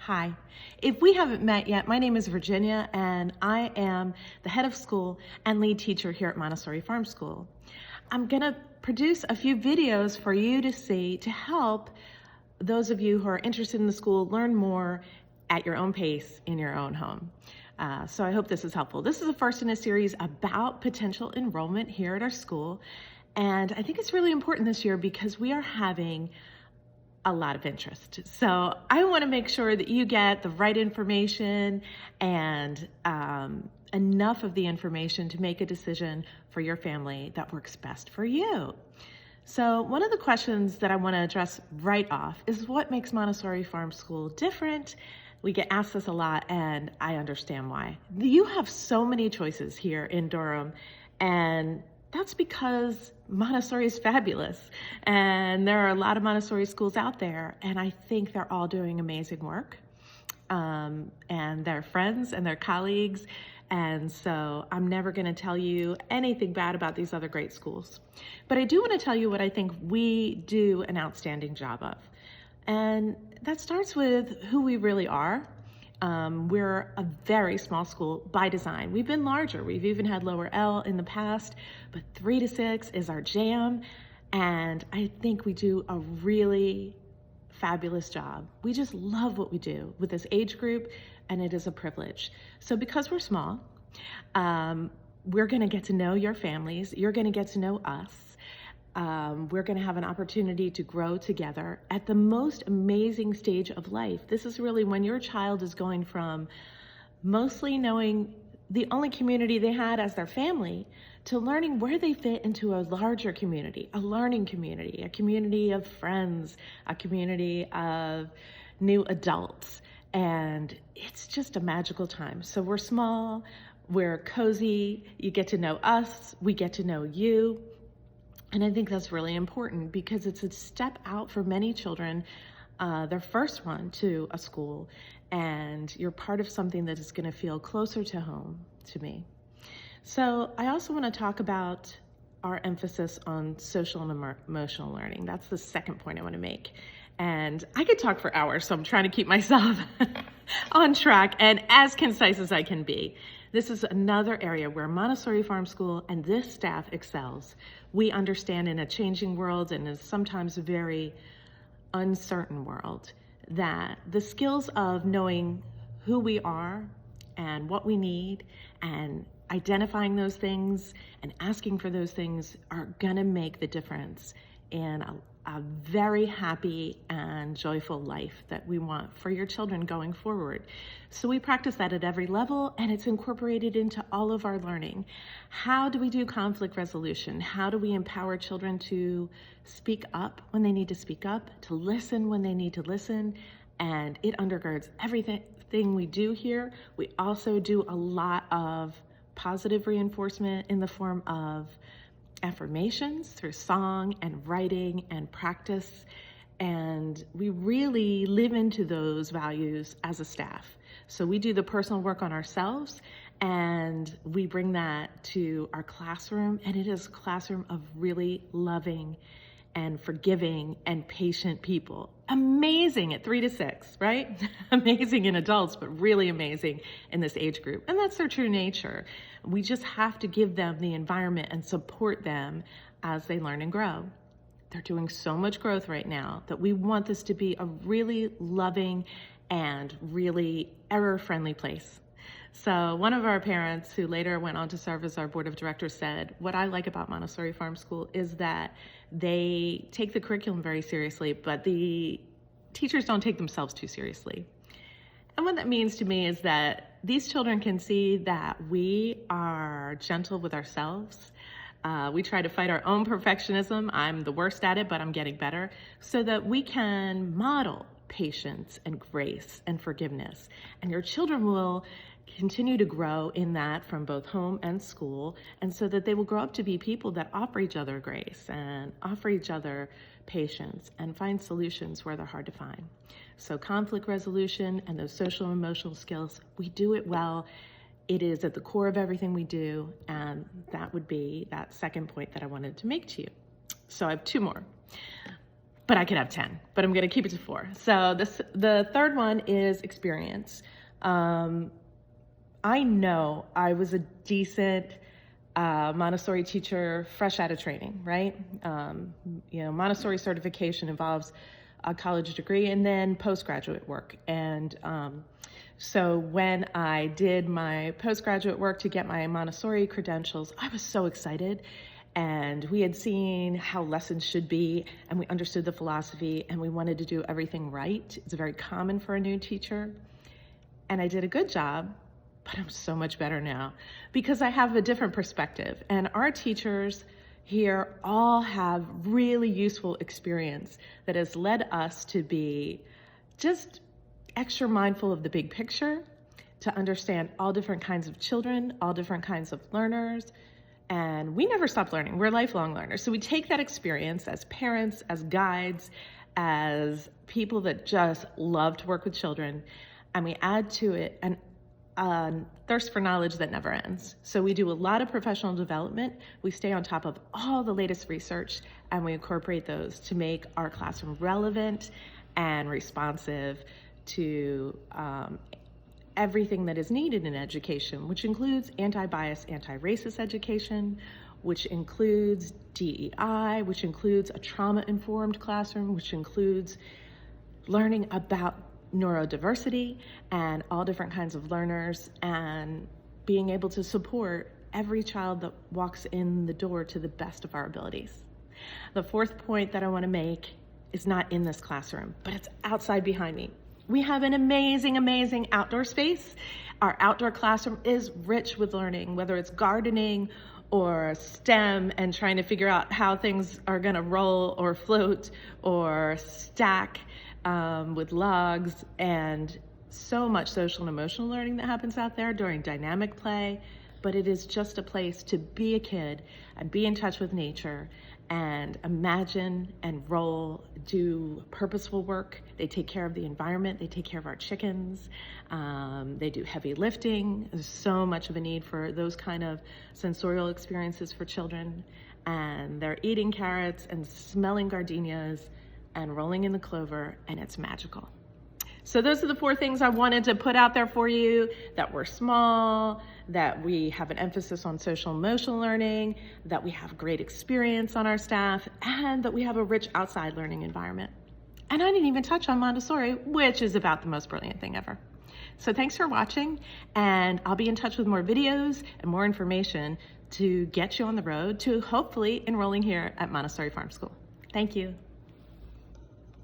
Hi. If we haven't met yet, my name is Virginia, and I am the head of school and lead teacher here at Montessori Farm School. I'm going to produce a few videos for you to see to help those of you who are interested in the school learn more at your own pace in your own home. So I hope this is helpful. This is the first in a series about potential enrollment here at our school. And I think it's really important this year because we are having a lot of interest. So I want to make sure that you get the right information and enough of the information to make a decision for your family that works best for you. So one of the questions that I want to address right off is what makes Montessori Farm School different? We get asked this a lot, and I understand why. You have so many choices here in Durham, and that's because Montessori is fabulous. And there are a lot of Montessori schools out there, and I think they're all doing amazing work. And they're friends and they're colleagues. And so I'm never going to tell you anything bad about these other great schools. But I do want to tell you what I think we do an outstanding job of. And that starts with who we really are. We're a very small school by design. We've been larger. We've even had lower L in the past, but 3 to 6 is our jam. And I think we do a really fabulous job. We just love what we do with this age group, and it is a privilege. So because we're small, we're going to get to know your families. You're going to get to know us. We're going to have an opportunity to grow together at the most amazing stage of life. This is really when your child is going from mostly knowing the only community they had as their family to learning where they fit into a larger community, a learning community, a community of friends, a community of new adults. And it's just a magical time. So we're small, we're cozy, you get to know us, we get to know you. And I think that's really important because it's a step out for many children, their first one to a school, and you're part of something that is going to feel closer to home to me. So I also want to talk about our emphasis on social and emotional learning. That's the second point I want to make. And I could talk for hours, so I'm trying to keep myself on track and as concise as I can be. This is another area where Montessori Farm School and this staff excels. We understand in a changing world and a sometimes very uncertain world that the skills of knowing who we are and what we need and identifying those things and asking for those things are gonna make the difference in a very happy and joyful life that we want for your children going forward. So we practice that at every level, and it's incorporated into all of our learning. How do we do conflict resolution? How do we empower children to speak up when they need to speak up, to listen when they need to listen? And it undergirds everything we do here. We also do a lot of positive reinforcement in the form of affirmations through song and writing and practice. And we really live into those values as a staff. So we do the personal work on ourselves and we bring that to our classroom, and it is a classroom of really loving and forgiving and patient people. Amazing at 3 to 6, right? Amazing in adults, but really amazing in this age group. And that's their true nature. We just have to give them the environment and support them as they learn and grow. They're doing so much growth right now that we want this to be a really loving and really error-friendly place. So one of our parents, who later went on to serve as our board of directors, said, what I like about Montessori Farm School is that they take the curriculum very seriously, but the teachers don't take themselves too seriously. And what that means to me is that these children can see that we are gentle with ourselves. We try to fight our own perfectionism. I'm the worst at it, but I'm getting better, so that we can model patience and grace and forgiveness. And your children will continue to grow in that from both home and school, and so that they will grow up to be people that offer each other grace and offer each other patience and find solutions where they're hard to find. So conflict resolution and those social and emotional skills, we do it well. It is at the core of everything we do, and that would be that second point that I wanted to make to you. So I have 2 more. but I could have 10, but I'm gonna keep it to 4. So the third one is experience. I know I was a decent Montessori teacher fresh out of training, right? Montessori certification involves a college degree and then postgraduate work. And so when I did my postgraduate work to get my Montessori credentials, I was so excited. And we had seen how lessons should be, and we understood the philosophy, and we wanted to do everything right. It's very common for a new teacher. And I did a good job, but I'm so much better now because I have a different perspective. And our teachers here all have really useful experience that has led us to be just extra mindful of the big picture, to understand all different kinds of children, all different kinds of learners. And we never stop learning. We're lifelong learners. So we take that experience as parents, as guides, as people that just love to work with children, and we add to it a thirst for knowledge that never ends. So we do a lot of professional development. We stay on top of all the latest research, and we incorporate those to make our classroom relevant and responsive to everything that is needed in education, which includes anti-bias, anti-racist education, which includes DEI, which includes a trauma-informed classroom, which includes learning about neurodiversity and all different kinds of learners, and being able to support every child that walks in the door to the best of our abilities. The fourth point that I want to make is not in this classroom, but it's outside behind me. We have an amazing, amazing outdoor space. Our outdoor classroom is rich with learning, whether it's gardening or STEM and trying to figure out how things are gonna roll or float or stack with logs, and so much social and emotional learning that happens out there during dynamic play. But it is just a place to be a kid and be in touch with nature and imagine and roll, do purposeful work. They take care of the environment, they take care of our chickens, they do heavy lifting. There's so much of a need for those kind of sensorial experiences for children. And they're eating carrots and smelling gardenias and rolling in the clover, and it's magical. So those are the 4 things I wanted to put out there for you: that we're small, that we have an emphasis on social emotional learning, that we have great experience on our staff, and that we have a rich outside learning environment. And I didn't even touch on Montessori, which is about the most brilliant thing ever. So thanks for watching, and I'll be in touch with more videos and more information to get you on the road to hopefully enrolling here at Montessori Farm School. Thank you.